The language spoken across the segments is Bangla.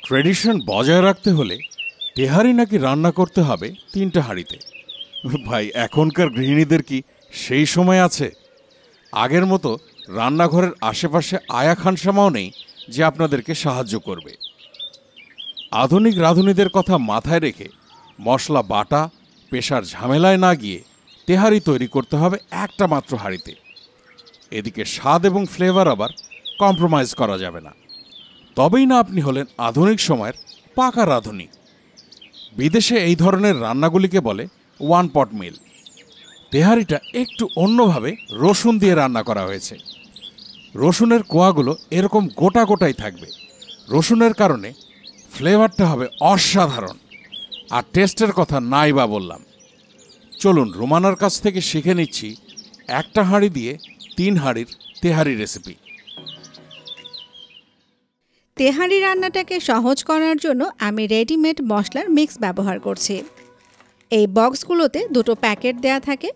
ট্রেডিশন বজায় রাখতে হলে তেহারি নাকি রান্না করতে হবে 3টা হাঁড়িতে। ভাই, এখনকার গৃহিণীদের কি সেই সময় আছে? আগের মতো রান্নাঘরের আশেপাশে আয়া খানসামাও নেই যে আপনাদেরকে সাহায্য করবে। আধুনিক রাঁধুনিদের কথা মাথায় রেখে মশলা বাটা পেশার ঝামেলায় না গিয়ে তেহারি তৈরি করতে হবে একটা মাত্র হাঁড়িতে। এদিকে স্বাদ এবং ফ্লেভার আবার কম্প্রোমাইজ করা যাবে না। তবেই না আপনি হলেন আধুনিক সময়ের পাকা রাঁধুনি। বিদেশে এই ধরনের রান্নাগুলিকে বলে ওয়ান পট মিল। তেহারিটা একটু অন্যভাবে রসুন দিয়ে রান্না করা হয়েছে। রসুনের কোয়াগুলো এরকম গোটা গোটাই থাকবে। রসুনের কারণে ফ্লেভারটা হবে অসাধারণ। আর টেস্টের কথা নাই বা বললাম। চলুন রুমানার কাছ থেকে শিখে নিচ্ছি একটা হাঁড়ি দিয়ে 3 হাঁড়ির তেহারি রেসিপি। তেহারি রান্নাটাকে সহজ করার জন্য আমি রেডিমেড মশলার মিক্স ব্যবহার করছি। এই বক্সগুলোতে 2টো প্যাকেট দেয়া থাকে।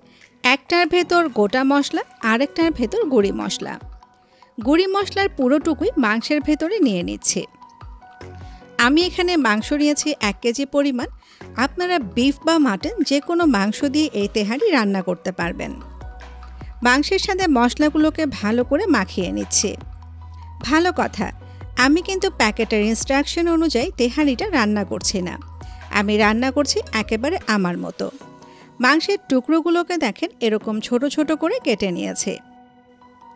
একটার ভেতর গোটা মশলা, আরেকটার ভেতর গুঁড়ি মশলা। গুঁড়ি মশলার পুরোটুকুই মাংসের ভেতরে নিয়ে নিচ্ছি। আমি এখানে মাংস নিয়েছি 1 কেজি পরিমাণ। আপনারা বিফ বা মাটন যে কোনো মাংস দিয়ে এই তেহারি রান্না করতে পারবেন। মাংসের সাথে মশলাগুলোকে ভালো করে মাখিয়ে নিচ্ছি। ভালো কথা, আমি কিন্তু প্যাকেটের ইনস্ট্রাকশন অনুযায়ী তেহারিটা রান্না করছি না। আমি রান্না করছি একেবারে আমার মতো। মাংসের টুকরোগুলোকে দেখেন এরকম ছোট ছোট করে কেটে নিয়েছে।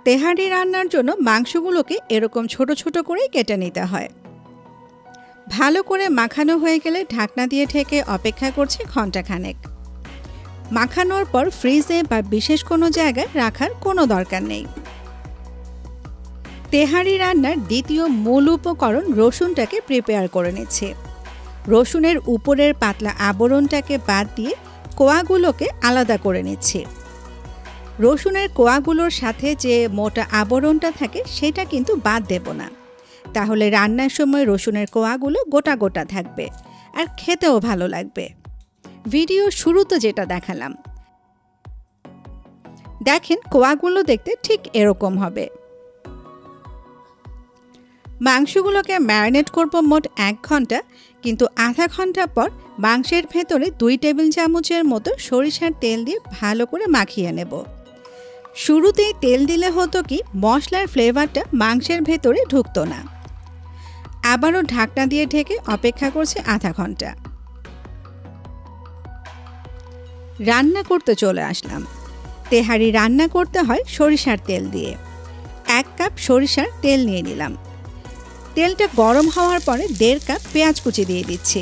তেহারি রান্নার জন্য মাংসগুলোকে এরকম ছোট ছোট করে কেটে নিতে হয়। ভালো করে মাখানো হয়ে গেলে ঢাকনা দিয়ে ঢেকে অপেক্ষা করছি ঘণ্টাখানেক। মাখানোর পর ফ্রিজে বা বিশেষ কোনো জায়গায় রাখার কোনো দরকার নেই। তেহারি রান্নার দ্বিতীয় মূল উপকরণ রসুনটাকে প্রিপেয়ার করে নিচ্ছে। রসুনের উপরের পাতলা আবরণটাকে বাদ দিয়ে কোয়াগুলোকে আলাদা করে নিচ্ছে। রসুনের কোয়াগুলোর সাথে যে মোটা আবরণটা থাকে সেটা কিন্তু বাদ দেব না, তাহলে রান্নার সময় রসুনের কোয়াগুলো গোটা গোটা থাকবে আর খেতেও ভালো লাগবে। ভিডিও শুরুতে যেটা দেখালাম, দেখেন কোয়াগুলো দেখতে ঠিক এরকম হবে। মাংসগুলোকে ম্যারিনেট করব মোট 1 ঘন্টা, কিন্তু আধা ঘন্টা পর মাংসের ভেতরে 2 টেবিল চামচের মতো সরিষার তেল দিয়ে ভালো করে মাখিয়ে নেব। শুরুতেই তেল দিলে হতো কি মশলার ফ্লেভারটা মাংসের ভেতরে ঢুকতো না। আবারও ঢাকনা দিয়ে ঢেকে অপেক্ষা করছি আধা ঘন্টা। রান্না করতে চলে আসলাম। তেহারি রান্না করতে হয় সরিষার তেল দিয়ে। 1 কাপ সরিষার তেল নিয়ে নিলাম। তেলটা গরম হওয়ার পরে 1.5 কাপ পেঁয়াজ কুচি দিয়ে দিচ্ছি।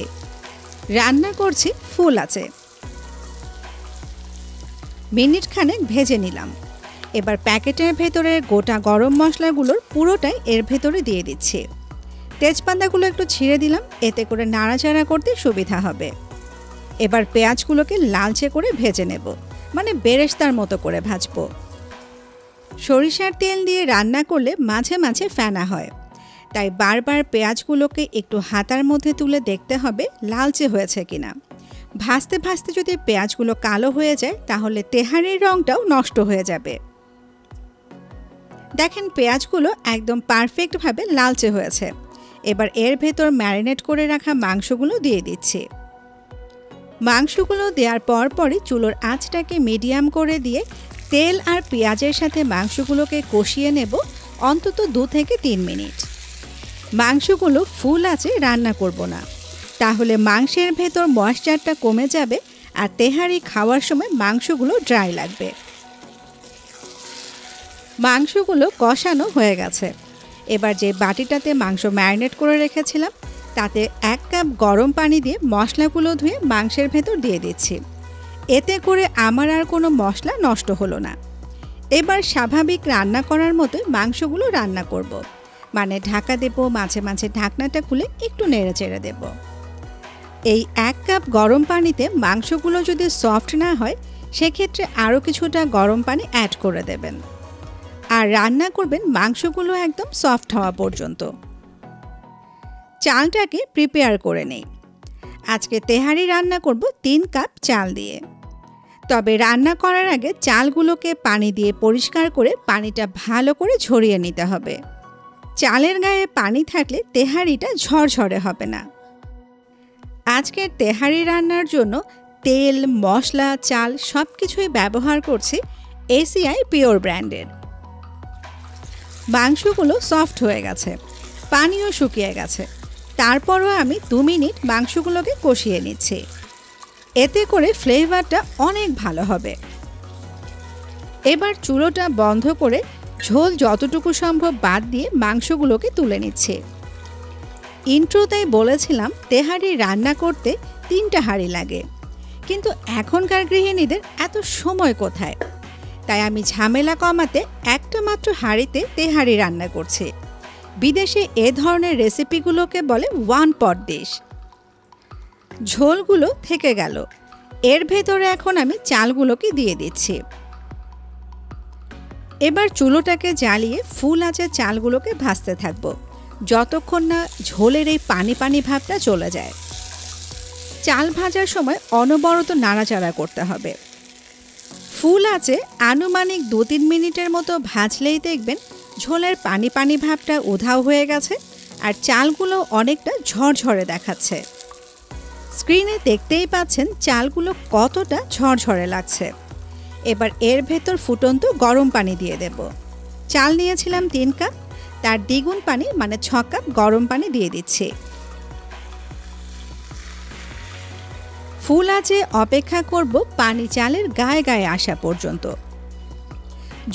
রান্না করছি ফুল আছে। মিনিট খানেক ভেজে নিলাম। এবার প্যাকেটের ভেতরে গোটা গরম মশলাগুলোর পুরোটাই এর ভেতরে দিয়ে দিচ্ছি। তেজপাতাগুলো একটু ছিঁড়ে দিলাম, এতে করে নাড়াচাড়া করতে সুবিধা হবে। এবার পেঁয়াজগুলোকে লালচে করে ভেজে নেব, মানে বেরেস্তার মতো করে ভাজবো। সরিষার তেল দিয়ে রান্না করলে মাঝে মাঝে ফেনা হয়, তাই বারবার পেঁয়াজগুলোকে একটু হাতার মধ্যে তুলে দেখতে হবে লালচে হয়েছে কিনা। ভাজতে ভাজতে যদি পেঁয়াজগুলো কালো হয়ে যায় তাহলে তেহারির রঙটাও নষ্ট হয়ে যাবে। দেখেন পেঁয়াজগুলো একদম পারফেক্টভাবে লালচে হয়েছে। এবার এর ভেতর ম্যারিনেট করে রাখা মাংসগুলো দিয়ে দিচ্ছি। মাংসগুলো দেওয়ার পরপরই চুলোর আঁচটাকে মিডিয়াম করে দিয়ে তেল আর পেঁয়াজের সাথে মাংসগুলোকে কষিয়ে নেব অন্তত 2 থেকে 3 মিনিট। মাংসগুলো ফুল আঁচে রান্না করব না, তাহলে মাংসের ভেতর ময়েশ্চারটা কমে যাবে আর তেহারি খাওয়ার সময় মাংসগুলো ড্রাই লাগবে। মাংসগুলো কষানো হয়ে গেছে। এবার যে বাটিটাতে মাংস ম্যারিনেট করে রেখেছিলাম তাতে 1 কাপ গরম পানি দিয়ে মশলাগুলো ধুয়ে মাংসের ভেতর দিয়ে দিচ্ছি। এতে করে আমার আর কোনো মশলা নষ্ট হলো না। এবার স্বাভাবিক রান্না করার মতোই মাংসগুলো রান্না করব, মানে ঢাকা দেব, মাঝে মাঝে ঢাকনাটা খুলে একটু নেড়ে চেড়ে দেব। এই 1 কাপ গরম পানিতে মাংসগুলো যদি সফট না হয় সেক্ষেত্রে আরও কিছুটা গরম পানি অ্যাড করে দেবেন। আর রান্না করবেন মাংসগুলো একদম সফট হওয়া পর্যন্ত। চালটাকে প্রিপেয়ার করে নেই। আজকে তেহারি রান্না করব 3 কাপ চাল দিয়ে। তবে রান্না করার আগে চালগুলোকে পানি দিয়ে পরিষ্কার করে পানিটা ভালো করে ঝরিয়ে নিতে হবে। চালের গায়ে পানি থাকলে তেহারিটা ঝরঝরে হবে না। আজকের তেহারি রান্নার জন্য তেল, মশলা, চাল সব কিছুই ব্যবহার করছি এসিআই পিওর ব্র্যান্ডের। মাংসগুলো সফট হয়ে গেছে, পানিও শুকিয়ে গেছে। তারপরও আমি 2 মিনিট মাংসগুলোকে কষিয়ে নিচ্ছি। এতে করে ফ্লেভারটা অনেক ভালো হবে। এবার চুলোটা বন্ধ করে ঝোল যতটুকু সম্ভব বাদ দিয়ে মাংসগুলোকে তুলে নিচ্ছি। ইন্ট্রোতেই বলেছিলাম তেহারি রান্না করতে 3টা হাঁড়ি লাগে, কিন্তু এখনকার গৃহিণীদের এত সময় কোথায়? তাই আমি ঝামেলা কমাতে একটা মাত্র হাঁড়িতে তেহারি রান্না করছি। বিদেশে এ ধরনের রেসিপিগুলোকে বলে 1 পট ডিশ। ঝোলগুলো থেকে গেল, এর ভেতরে এখন আমি চালগুলোকে দিয়ে দিচ্ছি। এবার চুলোটাকে জ্বালিয়ে ফুল আঁচে চালগুলোকে ভাজতে থাকবো যতক্ষণ না ঝোলের এই পানি পানি ভাবটা চলে যায়। চাল ভাজার সময় অনবরত নাড়াচাড়া করতে হবে। ফুল আঁচে আনুমানিক 2-3 মিনিটের মতো ভাজলেই দেখবেন ঝোলের পানি পানি ভাবটা উধাও হয়ে গেছে আর চালগুলো অনেকটা ঝরঝরে দেখাচ্ছে। স্ক্রিনে দেখতেই পাচ্ছেন চালগুলো কতটা ঝরঝরে লাগছে। এবার এর ভেতর ফুটন্ত গরম পানি দিয়ে দেব। চাল নিয়েছিলাম 3 কাপ, তার দ্বিগুণ পানি মানে 6 কাপ গরম পানি দিয়ে দিচ্ছি। ফুল আঁচে অপেক্ষা করব পানি চালের গায়ে গায়ে আসা পর্যন্ত।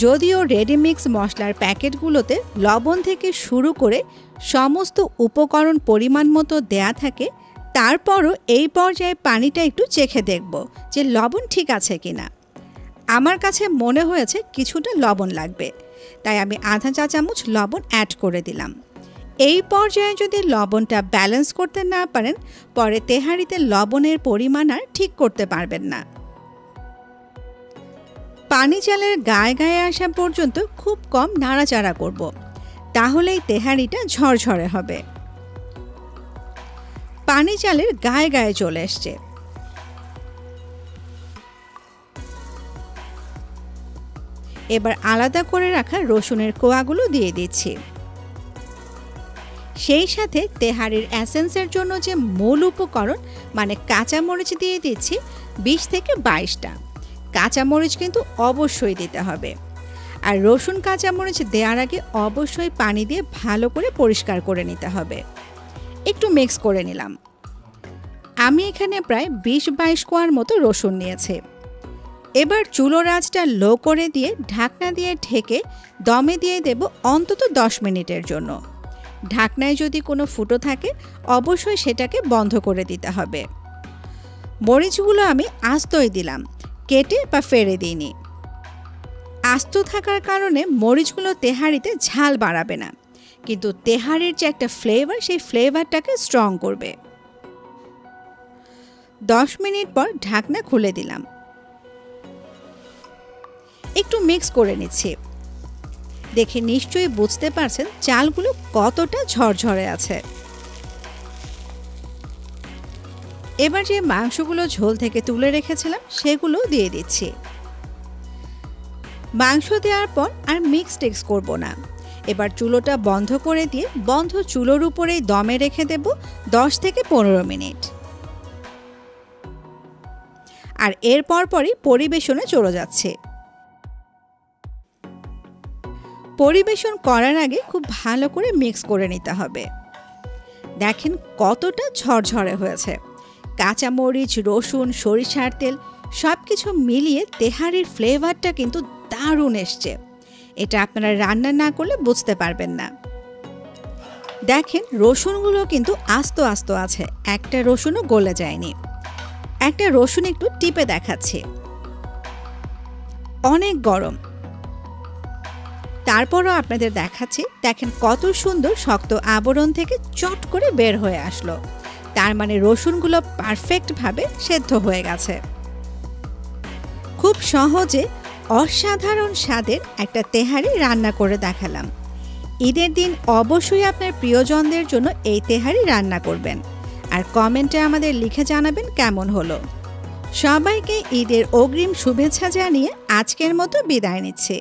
যদিও রেডিমিক্স মশলার প্যাকেটগুলোতে লবণ থেকে শুরু করে সমস্ত উপকরণ পরিমাণ মতো দেয়া থাকে, তারপরও এই পর্যায়ে পানিটা একটু চেখে দেখব যে লবণ ঠিক আছে কিনা। আমার কাছে মনে হয়েছে কিছুটা লবণ লাগবে, তাই আমি আধা চা চামচ লবণ অ্যাড করে দিলাম। এই পর্যায়ে যদি লবণটা ব্যালেন্স করতে না পারেন, পরে তেহারিতে লবণের পরিমাণ আর ঠিক করতে পারবেন না। পানি চালের গায়ে গায়ে আসা পর্যন্ত খুব কম নাড়াচাড়া করব, তাহলেই তেহারিটা ঝরঝরে হবে। পানি চালের গায়ে গায়ে চলে এসছে। এবার আলাদা করে রাখা রসুনের কোয়াগুলো দিয়ে দিচ্ছি। সেই সাথে তেহারির এসেন্সের জন্য যে মূল উপকরণ মানে কাঁচামরিচ দিয়ে দিচ্ছি 20 থেকে 22টা। কাঁচামরিচ কিন্তু অবশ্যই দিতে হবে। আর রসুন কাঁচামরিচ দেওয়ার আগে অবশ্যই পানি দিয়ে ভালো করে পরিষ্কার করে নিতে হবে। একটু মিক্স করে নিলাম। আমি এখানে প্রায় 20-22 কোয়ার মতো রসুন নিয়েছি। এবার চুলোর আঁচটা লো করে দিয়ে ঢাকনা দিয়ে ঢেকে দমে দিয়ে দেব অন্তত 10 মিনিটের জন্য। ঢাকনায় যদি কোনো ফুটো থাকে অবশ্যই সেটাকে বন্ধ করে দিতে হবে। মরিচগুলো আমি আস্তই দিলাম, কেটে বা ফেলে দিইনি। আস্ত থাকার কারণে মরিচগুলো তেহারিতে ঝাল বাড়াবে না, কিন্তু তেহারির যে একটা ফ্লেভার সেই ফ্লেভারটাকে স্ট্রং করবে। 10 মিনিট পর ঢাকনা খুলে দিলাম। একটু মিক্স করে নিচ্ছি। দেখে নিশ্চয়ই বুঝতে পারছেন চালগুলো কতটা ঝরঝরে আছে। এবার যে মাংসগুলো ঝোল থেকে তুলে রেখেছিলাম সেগুলো দিয়ে দিচ্ছি। মাংস দেওয়ার পর আর মিক্স টেক্স করব না। এবার চুলোটা বন্ধ করে দিয়ে বন্ধ চুলোর উপরেই দমে রেখে দেব 10 থেকে 15 মিনিট। আর এর পরপরই পরিবেশনে চলে যাচ্ছে। পরিবেশন করার আগে খুব ভালো করে মিক্স করে নিতে হবে। দেখেন কতটা ঝরঝরে হয়েছে। কাঁচামরিচ, রসুন, সরিষার তেল সব কিছু মিলিয়ে তেহারির ফ্লেভারটা কিন্তু দারুণ এসছে। এটা আপনারা রান্না না করলে বুঝতে পারবেন না। দেখেন রসুনগুলো কিন্তু আস্ত আস্ত আছে, একটা রসুনও গলে যায়নি। একটা রসুন একটু টিপে দেখাচ্ছে। অনেক গরম, তারপরও আপনাদের দেখাচ্ছি। দেখেন কত সুন্দর শক্ত আবরণ থেকে চট করে বের হয়ে আসলো। তার মানে রসুনগুলো পারফেক্টভাবে সেদ্ধ হয়ে গেছে। খুব সহজে অসাধারণ স্বাদের একটা তেহারি রান্না করে দেখালাম। ঈদের দিন অবশ্যই আপনার প্রিয়জনদের জন্য এই তেহারি রান্না করবেন আর কমেন্টে আমাদের লিখে জানাবেন কেমন হলো। সবাইকে ঈদের অগ্রিম শুভেচ্ছা জানিয়ে আজকের মতো বিদায় নিচ্ছি।